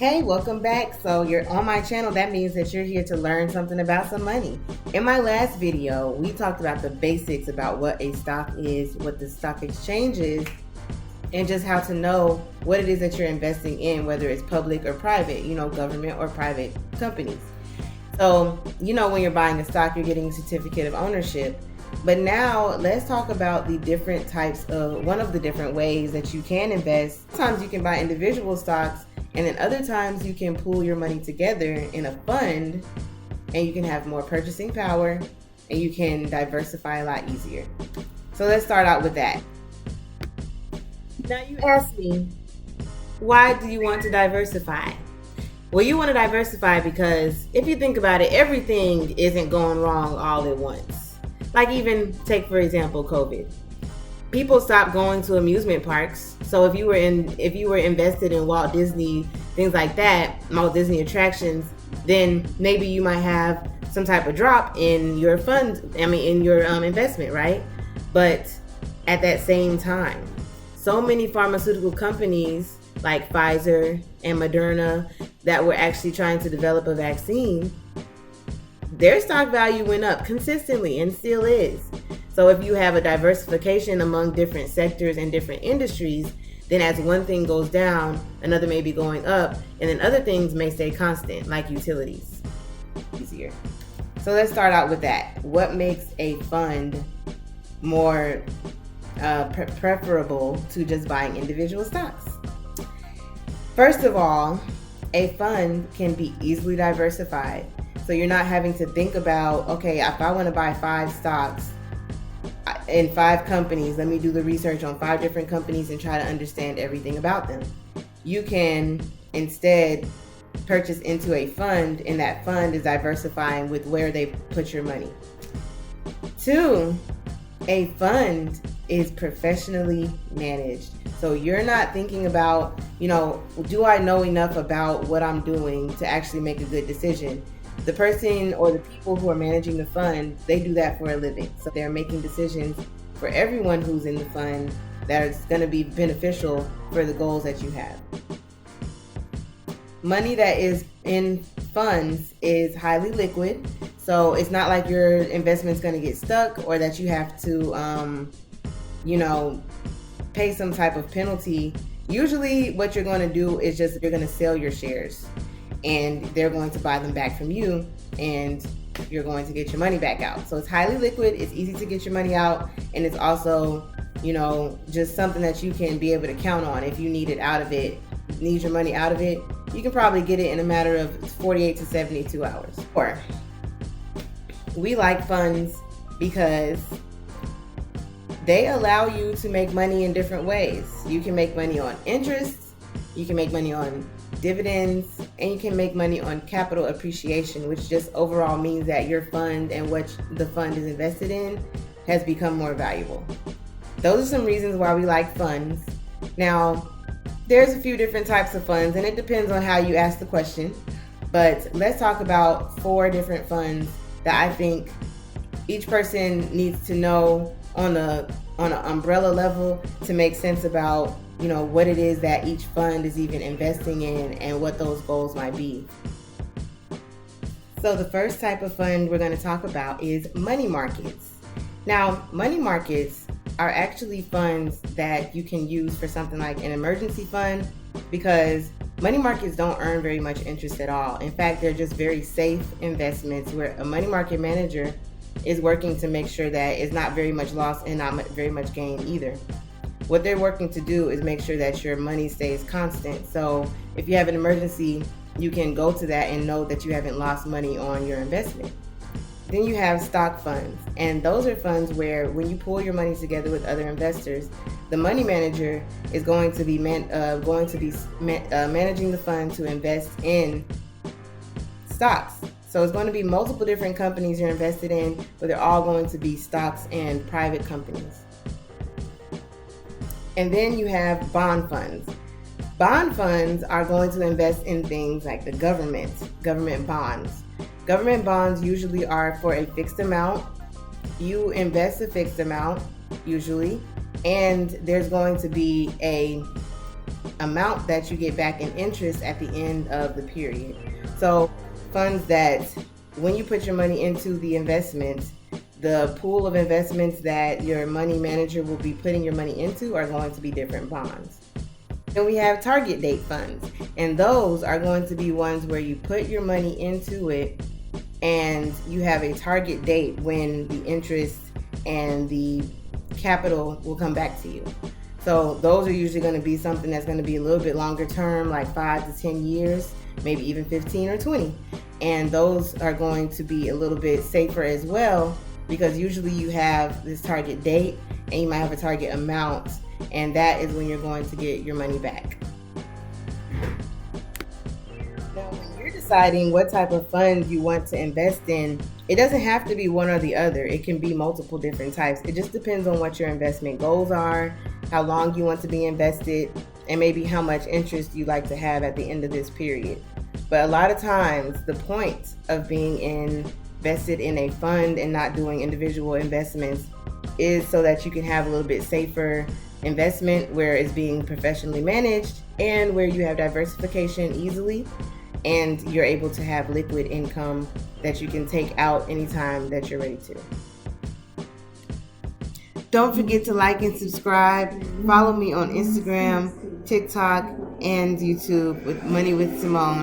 Hey, welcome back. So you're on my channel. That means that you're here to learn something about some money. In my last video, we talked about the basics about what a stock is, what the stock exchange is, and just how to know what it is that you're investing in, whether it's public or private, government or private companies. So, when you're buying a stock, you're getting a certificate of ownership. But now let's talk about the different types of, one of the different ways that you can invest. Sometimes you can buy individual stocks, and then other times you can pool your money together in a fund, and you can have more purchasing power, and you can diversify a lot easier. So let's start out with that. Now you ask me, why do you want to diversify? Well, you want to diversify because if you think about it, everything isn't going wrong all at once. Like even take, for example, COVID. People stopped going to amusement parks. So if you were invested in Walt Disney, things like that, Walt Disney attractions, then maybe you might have some type of drop in your investment, right? But at that same time, so many pharmaceutical companies like Pfizer and Moderna that were actually trying to develop a vaccine, their stock value went up consistently and still is. So if you have a diversification among different sectors and different industries, then as one thing goes down, another may be going up, and then other things may stay constant, like utilities. Easier. So let's start out with that. What makes a fund more preferable to just buying individual stocks? First of all, a fund can be easily diversified. So you're not having to think about, okay, if I want to buy 5 stocks in 5 companies, let me do the research on 5 different companies and try to understand everything about them. You can instead purchase into a fund, and that fund is diversifying with where they put your money. 2, a fund is professionally managed. So you're not thinking about, do I know enough about what I'm doing to actually make a good decision? The person or the people who are managing the fund, they do that for a living. So they're making decisions for everyone who's in the fund that is going to be beneficial for the goals that you have. Money that is in funds is highly liquid. So it's not like your investment's going to get stuck or that you have to, pay some type of penalty. Usually what you're going to do is you're going to sell your shares, and they're going to buy them back from you, and you're going to get your money back out. So it's highly liquid, it's easy to get your money out, and it's also, just something that you can be able to count on. If you need your money out of it, you can probably get it in a matter of 48 to 72 hours. Or we like funds because they allow you to make money in different ways. You can make money on interest, you can make money on dividends, and you can make money on capital appreciation, which just overall means that your fund and what the fund is invested in has become more valuable. Those are some reasons why we like funds. Now, there's a few different types of funds, and it depends on how you ask the question, but let's talk about 4 different funds that I think each person needs to know on an umbrella level to make sense about what it is that each fund is even investing in and what those goals might be. So the first type of fund we're going to talk about is money markets. Now, money markets are actually funds that you can use for something like an emergency fund, because money markets don't earn very much interest at all. In fact, they're just very safe investments where a money market manager is working to make sure that it's not very much loss and not very much gain either. What they're working to do is make sure that your money stays constant. So if you have an emergency, you can go to that and know that you haven't lost money on your investment. Then you have stock funds, and those are funds where when you pool your money together with other investors, the money manager is going to be managing the fund to invest in stocks. So it's going to be multiple different companies you're invested in, but they're all going to be stocks and private companies. And then you have bond funds. Bond funds are going to invest in things like the government bonds. Government bonds usually are for a fixed amount. You invest a fixed amount, usually, and there's going to be a amount that you get back in interest at the end of the period. So funds that when you put your money into the investments, the pool of investments that your money manager will be putting your money into are going to be different bonds. Then we have target date funds, and those are going to be ones where you put your money into it and you have a target date when the interest and the capital will come back to you. So those are usually going to be something that's going to be a little bit longer term, like 5 to 10 years, maybe even 15 or 20. And those are going to be a little bit safer as well, because usually you have this target date and you might have a target amount, and that is when you're going to get your money back. Now, when you're deciding what type of fund you want to invest in, it doesn't have to be one or the other. It can be multiple different types. It just depends on what your investment goals are, how long you want to be invested, and maybe how much interest you like to have at the end of this period. But a lot of times, the point of being invested in a fund and not doing individual investments is so that you can have a little bit safer investment where it's being professionally managed and where you have diversification easily, and you're able to have liquid income that you can take out anytime that you're ready to. Don't forget to like and subscribe. Follow me on Instagram, TikTok, and YouTube with Money with Simone.